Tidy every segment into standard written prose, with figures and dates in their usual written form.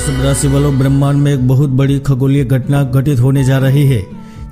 वृषभ राशि वालों, ब्रह्मांड में एक बहुत बड़ी खगोलीय घटना घटित होने जा रही है,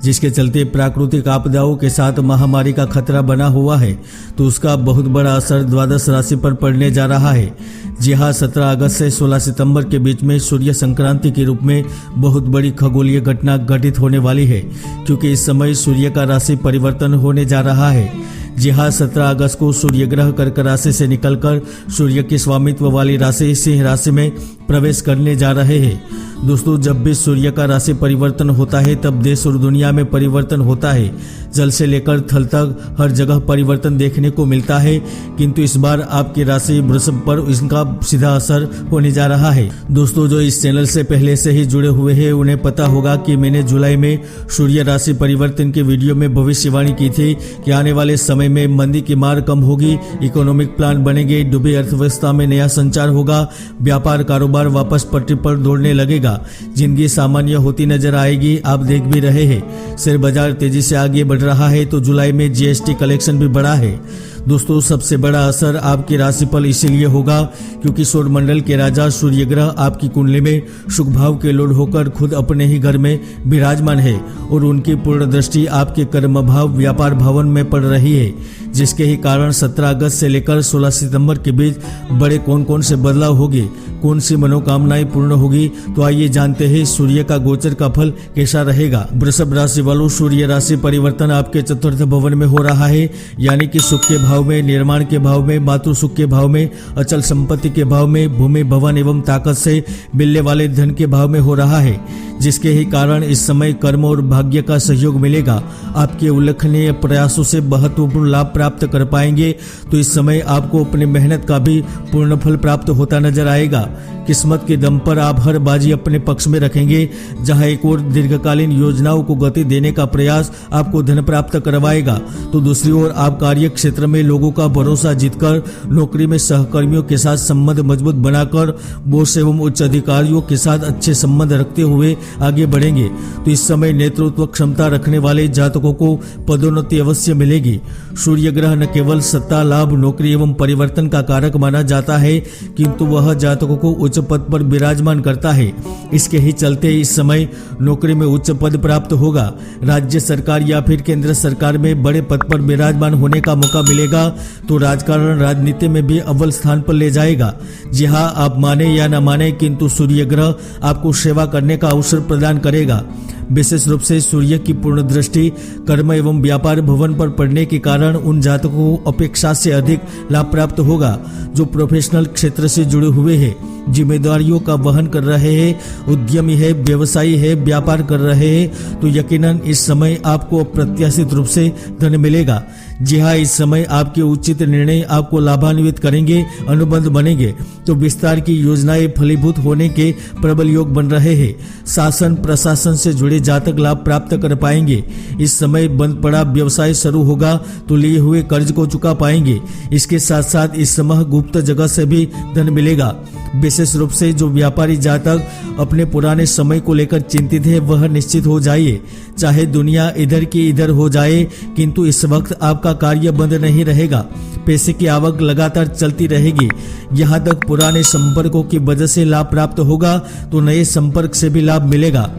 जिसके चलते प्राकृतिक आपदाओं के साथ महामारी का खतरा बना हुआ है। तो उसका बहुत बड़ा असर द्वादश राशि पर पड़ने जा रहा है। जी हाँ, 17 अगस्त से 16 सितंबर के बीच में सूर्य संक्रांति के रूप में बहुत बड़ी खगोलीय घटना घटित होने वाली है, क्योंकि इस समय सूर्य का राशि परिवर्तन होने जा रहा है। जी हाँ, 17 अगस्त को सूर्य ग्रह कर्क राशि से निकलकर सूर्य की स्वामित्व वाली राशि सिंह राशि में प्रवेश करने जा रहे हैं। दोस्तों, जब भी सूर्य का राशि परिवर्तन होता है तब देश और दुनिया में परिवर्तन होता है। जल से लेकर थल तक हर जगह परिवर्तन देखने को मिलता है, किंतु इस बार आपकी राशि वृषभ पर इसका सीधा असर होने जा रहा है। दोस्तों, जो इस चैनल से पहले से ही जुड़े हुए हैं उन्हें पता होगा कि मैंने जुलाई में सूर्य राशि परिवर्तन के वीडियो में भविष्यवाणी की थी कि आने वाले समय में मंदी की मार कम होगी, इकोनॉमिक प्लान बनेंगे, डूबी अर्थव्यवस्था में नया संचार होगा, व्यापार कारोबार वापस पटरी पर दौड़ने लगेगा, जिंदगी सामान्य होती नजर आएगी। आप देख भी रहे हैं शेयर बाजार तेजी से आगे बढ़ रहा है, तो जुलाई में जीएसटी कलेक्शन भी बढ़ा है। दोस्तों, सबसे बड़ा असर आपकी राशि पर इसीलिए होगा क्योंकि सौर मंडल के राजा सूर्य ग्रह आपकी कुंडली में शुभ भाव के लोड होकर खुद अपने ही घर में विराजमान है और उनकी पूर्ण दृष्टि आपके कर्म भाव व्यापार भवन में पड़ रही है, जिसके ही कारण 17 अगस्त से लेकर 16 सितंबर के बीच बड़े कौन कौन से बदलाव होंगे, कौन सी मनोकामनाएं पूर्ण होगी। तो आइए जानते हैं सूर्य का गोचर का फल कैसा रहेगा। वृषभ राशि वालों, सूर्य राशि परिवर्तन आपके चतुर्थ भवन में हो रहा है, यानी कि सुख के भाव में, निर्माण के भाव में, मातृ सुख के भाव में, अचल संपत्ति के भाव में, भूमि भवन एवं ताकत से मिलने वाले धन के भाव में हो रहा है, जिसके ही कारण इस समय कर्म और भाग्य का सहयोग मिलेगा। आपके उल्लेखनीय प्रयासों से महत्वपूर्ण लाभ प्राप्त कर पाएंगे। तो इस समय आपको अपनी मेहनत का भी पूर्ण फल प्राप्त होता नजर आएगा। किस्मत के दम पर आप हर बाजी अपने पक्ष में रखेंगे। जहां एक और दीर्घकालीन योजनाओं को गति देने का प्रयास आपको धन प्राप्त करवाएगा, तो दूसरी ओर आप कार्य क्षेत्र में लोगों का भरोसा जीतकर नौकरी में सहकर्मियों के साथ संबंध मजबूत बनाकर बॉस एवं उच्च अधिकारियों के साथ अच्छे संबंध रखते हुए आगे बढ़ेंगे। तो इस समय नेतृत्व क्षमता रखने वाले जातकों को पदोन्नति अवश्य मिलेगी। सूर्य ग्रह न केवल सत्ता, लाभ, नौकरी एवं परिवर्तन का कारक माना जाता है, किंतु वह जातकों को उच्च पद पर विराजमान करता है। इसके ही चलते इस समय नौकरी में उच्च पद प्राप्त होगा। राज्य सरकार या फिर केंद्र सरकार में बड़े पद पर विराजमान होने का मौका मिलेगा। तो राजकारण राजनीति में भी अव्वल स्थान पर ले जाएगा। जी हाँ, आप माने या न माने, किंतु सूर्य ग्रह आपको सेवा करने का अवसर प्रदान करेगा। विशेष रूप से सूर्य की पूर्ण दृष्टि कर्म एवं व्यापार भवन पर पड़ने के कारण उन जातकों को अपेक्षा से अधिक लाभ प्राप्त होगा जो प्रोफेशनल क्षेत्र से जुड़े हुए हैं, जिम्मेदारियों का वहन कर रहे हैं, उद्यमी है, व्यवसायी है, व्यापार कर रहे हैं। तो यकीनन इस समय आपको अप्रत्याशित रूप से धन मिलेगा। जी हाँ, इस समय आपके उचित निर्णय आपको लाभान्वित करेंगे, अनुबंध बनेंगे। तो विस्तार की योजनाएं फलीभूत होने के प्रबल योग बन रहे हैं। शासन प्रशासन से जुड़े जातक लाभ प्राप्त कर पाएंगे। इस समय बंद पड़ा व्यवसाय शुरू होगा तो लिए हुए कर्ज को चुका पाएंगे। इसके साथ साथ इस समय गुप्त जगह से भी धन मिलेगा। विशेष रूप से जो व्यापारी जातक अपने पुराने समय को लेकर चिंतित है वह निश्चित हो जाइए। चाहे दुनिया इधर की इधर हो जाए, किंतु इस वक्त आपका कार्य बंद नहीं रहेगा। पैसे की आवक लगातार चलती रहेगी। यहाँ तक पुराने संपर्कों की वजह से लाभ प्राप्त होगा तो नए संपर्क से भी लाभ मिलेगा।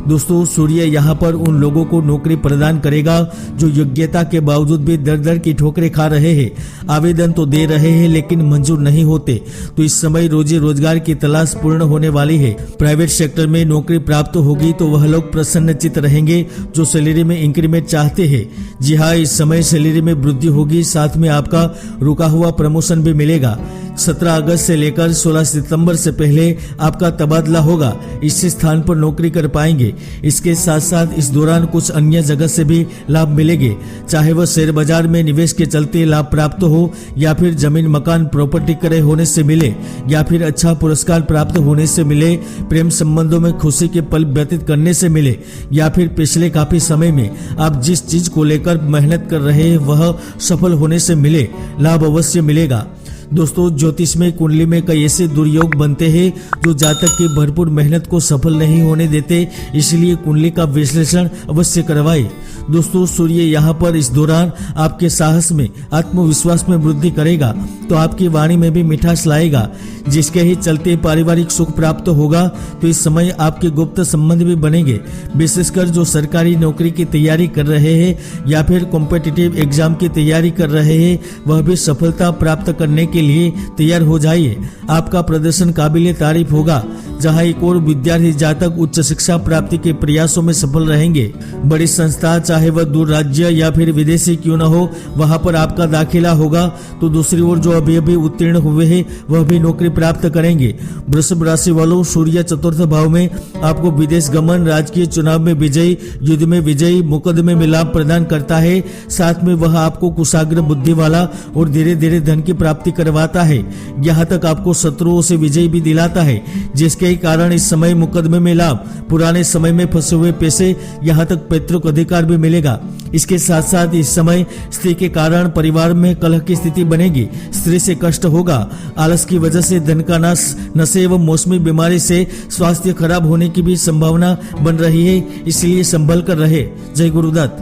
दोस्तों, सूर्य यहाँ पर उन लोगों को नौकरी प्रदान करेगा जो योग्यता के बावजूद भी दर दर की ठोकरें खा रहे हैं। आवेदन तो दे रहे हैं लेकिन मंजूर नहीं होते। तो इस समय रोजी रोजगार की तलाश पूर्ण होने वाली है। प्राइवेट सेक्टर में नौकरी प्राप्त होगी तो वह लोग प्रसन्नचित रहेंगे जो सैलरी में इंक्रीमेंट चाहते हैं। जी हाँ, इस समय सैलरी में वृद्धि होगी, साथ में आपका रुका हुआ प्रमोशन भी मिलेगा। 17 अगस्त से लेकर 16 सितंबर से पहले आपका तबादला होगा। इस स्थान पर नौकरी कर पाएंगे। इसके साथ साथ इस दौरान कुछ अन्य जगह से भी लाभ मिलेंगे, चाहे वह शेयर बाजार में निवेश के चलते लाभ प्राप्त हो, या फिर जमीन मकान प्रॉपर्टी क्रय होने से मिले, या फिर अच्छा पुरस्कार प्राप्त होने से मिले, प्रेम संबंधों में खुशी के पल व्यतीत करने से मिले, या फिर पिछले काफी समय में आप जिस चीज को लेकर मेहनत कर रहे हैं वह सफल होने से मिले। लाभ अवश्य मिलेगा। दोस्तों, ज्योतिष में कुंडली में कई ऐसे दुर्योग बनते हैं जो जातक की भरपूर मेहनत को सफल नहीं होने देते, इसलिए कुंडली का विश्लेषण अवश्य करवाएं। दोस्तों, सूर्य यहाँ पर इस दौरान आपके साहस में, आत्मविश्वास में वृद्धि करेगा तो आपकी वाणी में भी मिठास लाएगा, जिसके ही चलते पारिवारिक सुख प्राप्त होगा। तो इस समय आपके गुप्त संबंध भी बनेंगे। विशेषकर जो सरकारी नौकरी की तैयारी कर रहे हैं या फिर कॉम्पिटिटिव एग्जाम की तैयारी कर रहे हैं, वह भी सफलता प्राप्त करने के लिए तैयार हो जाइए। आपका प्रदर्शन काबिले तारीफ होगा। जहां एक और विद्यार्थी जातक उच्च शिक्षा प्राप्ति के प्रयासों में सफल रहेंगे। बड़ी संस्था, चाहे वह दूर राज्य या फिर विदेशी क्यों न हो, वहां पर आपका दाखिला होगा। तो दूसरी ओर जो अभी उत्तीर्ण हुए हैं वह भी नौकरी प्राप्त करेंगे। वृषभ राशि वालों, सूर्य चतुर्थ भाव में आपको विदेश गमन, राजकीय चुनाव में विजयी, युद्ध में विजयी, मुकदमे में लाभ प्रदान करता है। साथ में वह आपको कुशाग्र बुद्धि वाला और धीरे धीरे धन की प्राप्ति करवाता है। यहाँ तक आपको शत्रुओं से विजय भी दिलाता है, जिसके कारण इस समय मुकदमे में लाभ, पुराने समय में फंसे हुए पैसे, यहाँ तक पैतृक अधिकार भी मिलेगा। इसके साथ साथ इस समय स्त्री के कारण परिवार में कलह की स्थिति बनेगी। स्त्री से कष्ट होगा। आलस की वजह से धन का नाश, नशे एवं मौसमी बीमारी से स्वास्थ्य खराब होने की भी संभावना बन रही है, इसलिए संभल कर रहे। जय गुरुदत्त।